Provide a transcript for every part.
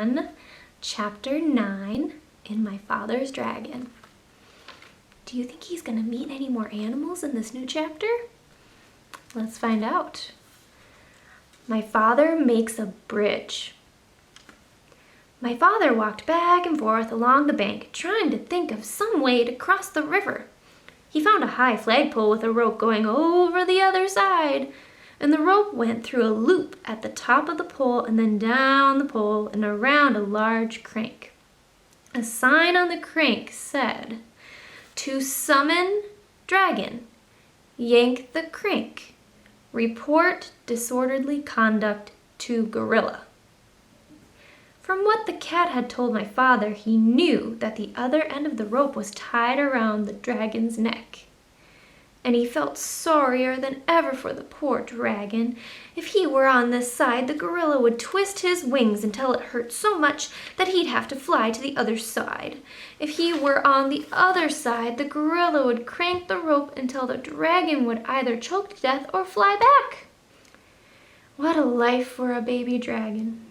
on chapter 9 in My Father's Dragon. Do you think he's going to meet any more animals in this new chapter? Let's find out. My father makes a bridge. My father walked back and forth along the bank, trying to think of some way to cross the river. He found a high flagpole with a rope going over the other side, and the rope went through a loop at the top of the pole and then down the pole and around a large crank. A sign on the crank said, "To summon dragon, yank the crank. Report disorderly conduct to gorilla." From what the cat had told my father, he knew that the other end of the rope was tied around the dragon's neck. And he felt sorrier than ever for the poor dragon. If he were on this side, the gorilla would twist his wings until it hurt so much that he'd have to fly to the other side. If he were on the other side, the gorilla would crank the rope until the dragon would either choke to death or fly back. What a life for a baby dragon.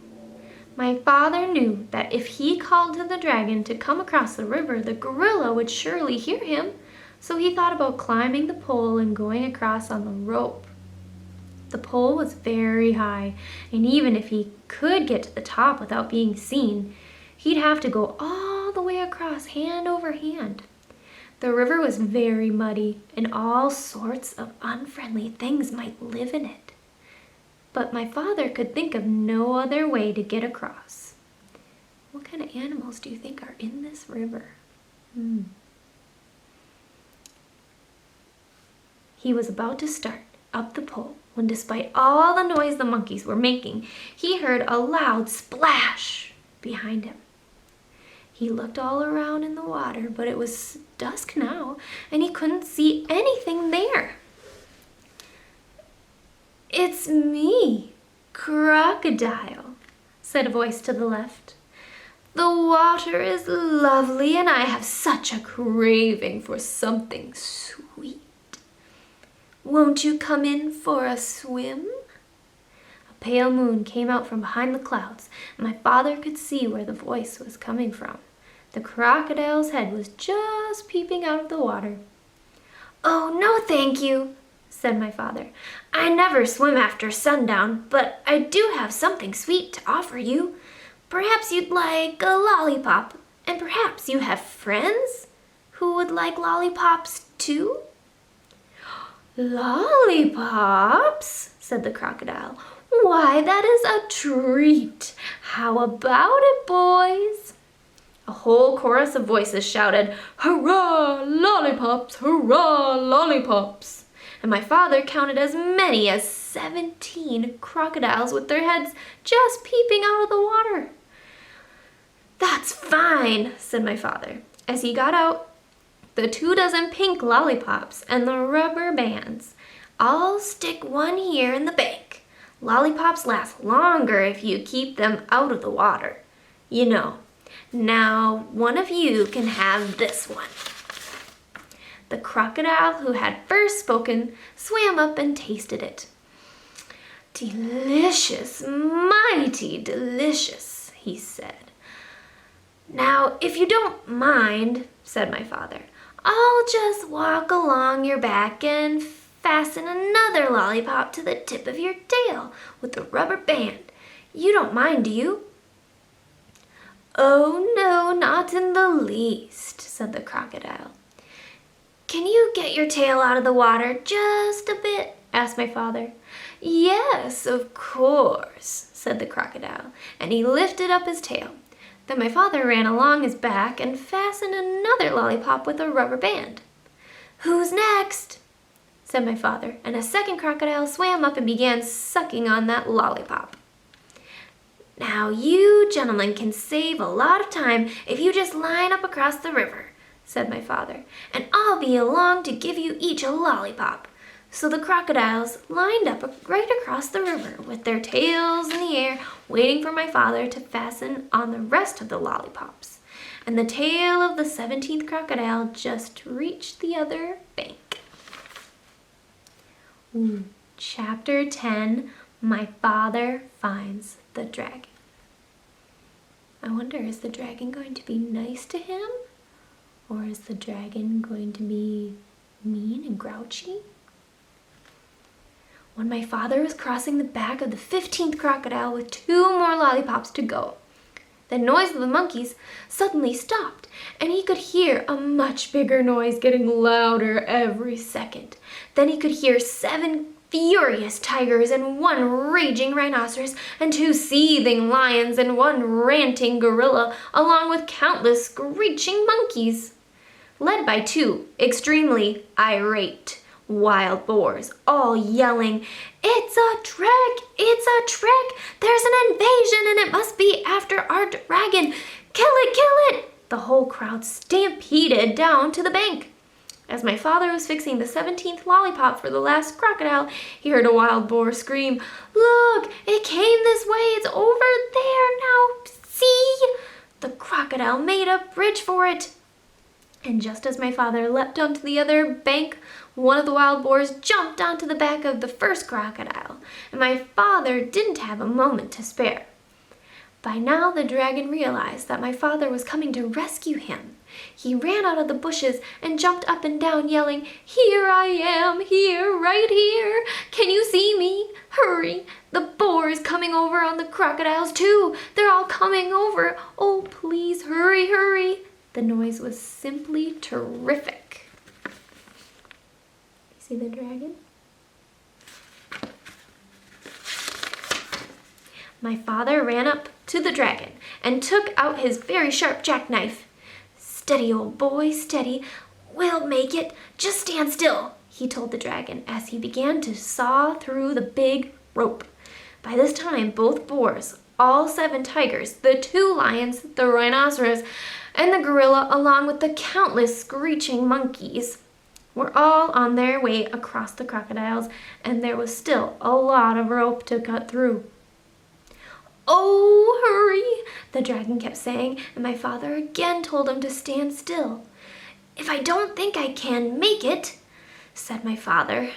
My father knew that if he called to the dragon to come across the river, the gorilla would surely hear him. So he thought about climbing the pole and going across on the rope. The pole was very high, and even if he could get to the top without being seen, he'd have to go all the way across hand over hand. The river was very muddy, and all sorts of unfriendly things might live in it. But my father could think of no other way to get across. What kind of animals do you think are in this river? He was about to start up the pole when, despite all the noise the monkeys were making, he heard a loud splash behind him. He looked all around in the water, but it was dusk now, and he couldn't see anything there. "It's me, Crocodile," said a voice to the left. "The water is lovely, and I have such a craving for something sweet. Won't you come in for a swim?" A pale moon came out from behind the clouds, and my father could see where the voice was coming from. The crocodile's head was just peeping out of the water. "Oh, no, thank you," said my father. "I never swim after sundown, but I do have something sweet to offer you. Perhaps you'd like a lollipop, and perhaps you have friends who would like lollipops too." "Lollipops?" said the crocodile. "Why, that is a treat. How about it, boys?" A whole chorus of voices shouted, "Hurrah, lollipops! Hurrah, lollipops!" And my father counted as many as 17 crocodiles with their heads just peeping out of the water. "That's fine," said my father, as he got out the 24 pink lollipops and the rubber bands. "I'll stick one here in the bank. Lollipops last longer if you keep them out of the water. You know. Now, one of you can have this one." The crocodile who had first spoken swam up and tasted it. "Delicious, mighty delicious," he said. "Now, if you don't mind," said my father, "I'll just walk along your back and fasten another lollipop to the tip of your tail with a rubber band. You don't mind, do you?" "Oh, no, not in the least," said the crocodile. "Can you get your tail out of the water just a bit?" asked my father. "Yes, of course," said the crocodile, and he lifted up his tail. Then my father ran along his back and fastened another lollipop with a rubber band. "Who's next?" said my father, and a second crocodile swam up and began sucking on that lollipop. "Now you gentlemen can save a lot of time if you just line up across the river," said my father, "and I'll be along to give you each a lollipop." So the crocodiles lined up right across the river with their tails in the air, waiting for my father to fasten on the rest of the lollipops. And the tail of the 17th crocodile just reached the other bank. Chapter 10, My Father Finds the Dragon. I wonder, is the dragon going to be nice to him? Or is the dragon going to be mean and grouchy? When my father was crossing the back of the 15th crocodile with 2 more lollipops to go, the noise of the monkeys suddenly stopped, and he could hear a much bigger noise getting louder every second. Then he could hear 7 furious tigers and 1 raging rhinoceros and 2 seething lions and 1 ranting gorilla, along with countless screeching monkeys, led by 2 extremely irate wild boars, all yelling, "It's a trick! It's a trick! There's an invasion and it must be after our dragon! Kill it! Kill it!" The whole crowd stampeded down to the bank. As my father was fixing the 17th lollipop for the last crocodile, he heard a wild boar scream, "Look! It came this way! It's over there now! See?" The crocodile made a bridge for it. And just as my father leapt onto the other bank, one of the wild boars jumped onto the back of the first crocodile, and my father didn't have a moment to spare. By now the dragon realized that my father was coming to rescue him. He ran out of the bushes and jumped up and down, yelling, "Here I am, here, right here! Can you see me? Hurry! The boar is coming over on the crocodiles too! They're all coming over! Oh, please hurry, hurry!" The noise was simply terrific. See the dragon? My father ran up to the dragon and took out his very sharp jackknife. "Steady, old boy, steady. We'll make it. Just stand still," he told the dragon as he began to saw through the big rope. By this time, both boars, all 7 tigers, the 2 lions, the rhinoceros, and the gorilla, along with the countless screeching monkeys, were all on their way across the crocodiles, and there was still a lot of rope to cut through. "Oh, hurry," the dragon kept saying, and my father again told him to stand still. "If I don't think I can make it," said my father,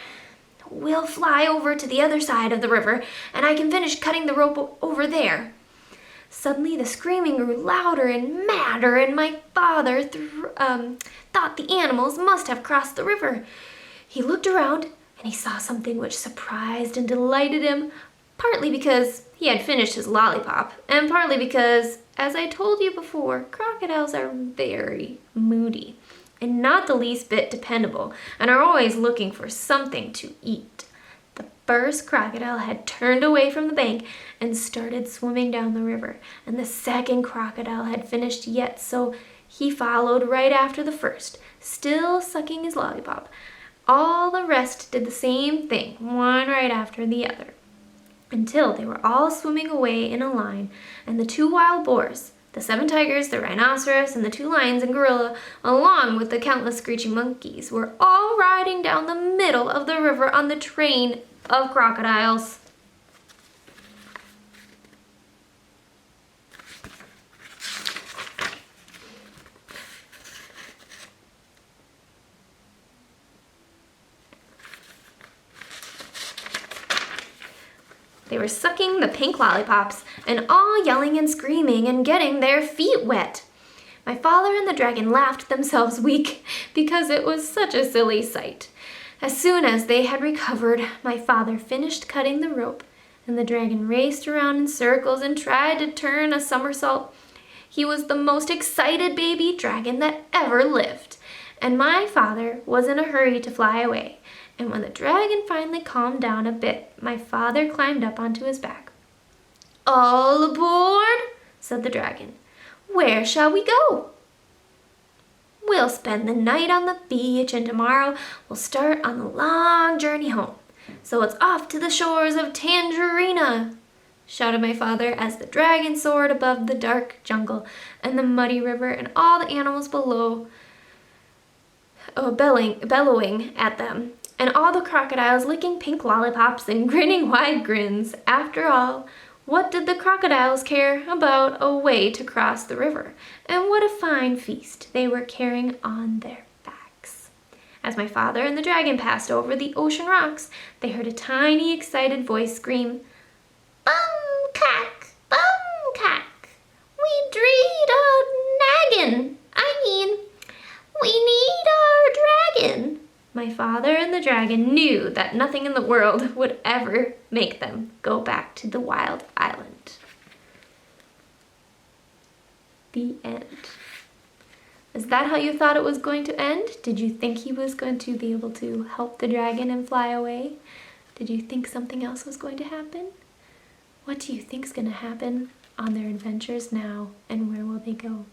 "we'll fly over to the other side of the river, and I can finish cutting the rope over there." Suddenly the screaming grew louder and madder, and my father thought the animals must have crossed the river. He looked around, and he saw something which surprised and delighted him, partly because he had finished his lollipop, and partly because, as I told you before, crocodiles are very moody and not the least bit dependable, and are always looking for something to eat. The first crocodile had turned away from the bank and started swimming down the river, and the second crocodile had finished yet, so he followed right after the first, still sucking his lollipop. All the rest did the same thing, one right after the other, until they were all swimming away in a line, and the 2 wild boars, the 7 tigers, the rhinoceros, and the 2 lions and gorilla, along with the countless screeching monkeys, were all riding down the middle of the river on the train of crocodiles. They were sucking the pink lollipops and all yelling and screaming and getting their feet wet. My father and the dragon laughed themselves weak because it was such a silly sight. As soon as they had recovered, my father finished cutting the rope, and the dragon raced around in circles and tried to turn a somersault. He was the most excited baby dragon that ever lived, and my father was in a hurry to fly away. And when the dragon finally calmed down a bit, my father climbed up onto his back. "All aboard," said the dragon. "Where shall we go?" "We'll spend the night on the beach, and tomorrow we'll start on the long journey home. So it's off to the shores of Tangerina," shouted my father as the dragon soared above the dark jungle and the muddy river and all the animals below, bellowing at them, and all the crocodiles licking pink lollipops and grinning wide grins. After all, what did the crocodiles care about a way to cross the river? And what a fine feast they were carrying on their backs. As my father and the dragon passed over the ocean rocks, they heard a tiny, excited voice scream, "Bum-cack! Bum-cack! We father and the dragon knew that nothing in the world would ever make them go back to the wild island. The end. Is that how you thought it was going to end? Did you think he was going to be able to help the dragon and fly away? Did you think something else was going to happen? What do you think is going to happen on their adventures now, and where will they go?